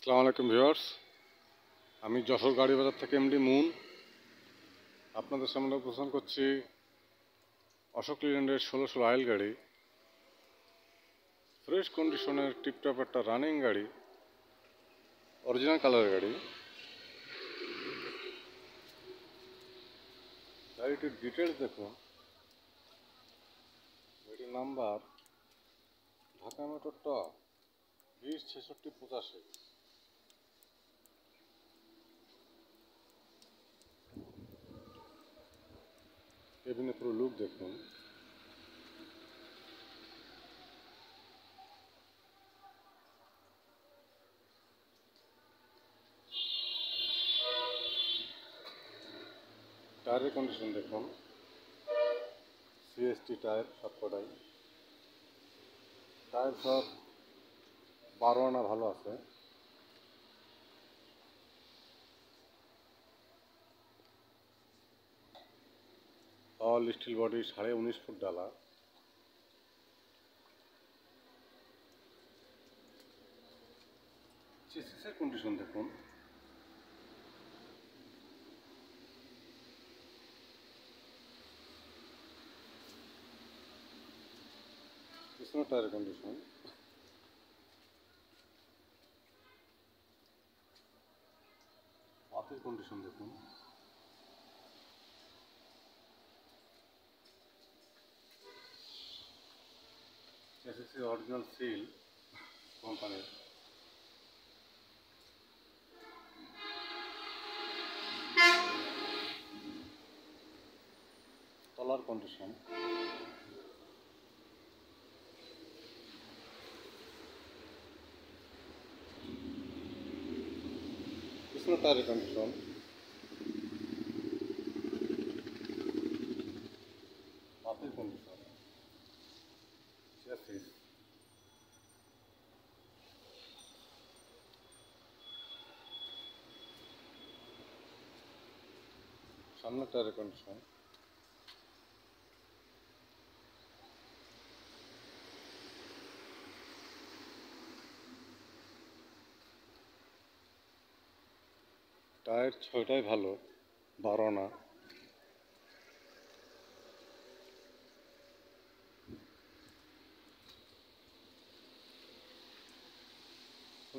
আসসালামু আলাইকুম ভিউয়ার্স, আমি যশোর গাড়ি বাজার থেকে এমডি মুন আপনাদের সামনে উপস্থাপন করছি অশোক লিল্যান্ডের 1600 আইল গাড়ি। ফ্রেশ কন্ডিশনের টিপটপ একটা রানিং গাড়ি, অরিজিনাল কালারের গাড়ি। গাড়িটির ডিটেলস দেখুন। গাড়ির নাম্বার ঢাকা মেট্রো ট 20-66-85। কেবিনে পুরো লুক দেখুন। টায়ারের কন্ডিশন দেখুন। সিএসটি টায়ার সবকটাই। টায়ার সব 12 আনা ভালো আছে। অল স্টিল বডি, 19.5 ফুট ডালা। চেসিসের কন্ডিশন দেখুন। পিছনের টায়ারের কন্ডিশন। পাতের কন্ডিশন দেখুন। চেসিসে অরিজিনাল সিল কোম্পানির। তলার কন্ডিশন। পিছনের টায়ারের কন্ডিশন। পাতের কন্ডিশন। চেসিস। সামনের টায়ারের কন্ডিশন। টায়ার 6টাই ভালো, 12 আনা।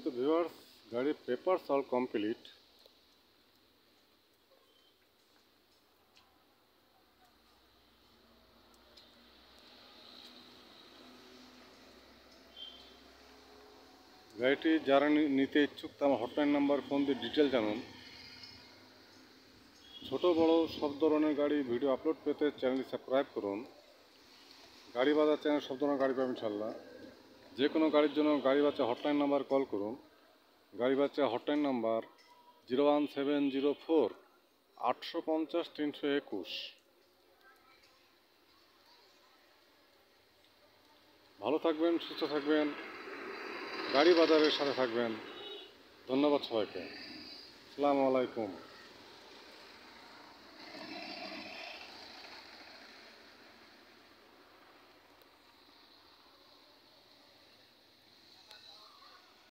তো ভিউয়ার্স, গাড়ির পেপারস অল কমপ্লিট। গাড়িটি যারা নিতে ইচ্ছুক আমার হটলাইন নাম্বার ফোন দিয়ে ডিটেল জানুন। ছোট বড় সব ধরনের গাড়ি ভিডিও আপলোড পেতে চ্যানেলটি সাবস্ক্রাইব করুন। গাড়ি বাজার চ্যানেল সব ধরনের গাড়ি পাবেন ইনশাল্লাহ। যে কোনো গাড়ির জন্য গাড়ি বাচ্চা হটলাইন নাম্বার কল করুন। গাড়ি বাচ্চা হটলাইন নাম্বার 01704 850 321। ভালো থাকবেন, সুস্থ থাকবেন, গাড়ি বাজারের সাথে থাকবেন। ধন্যবাদ সবাইকে। আসসালামু আলাইকুম।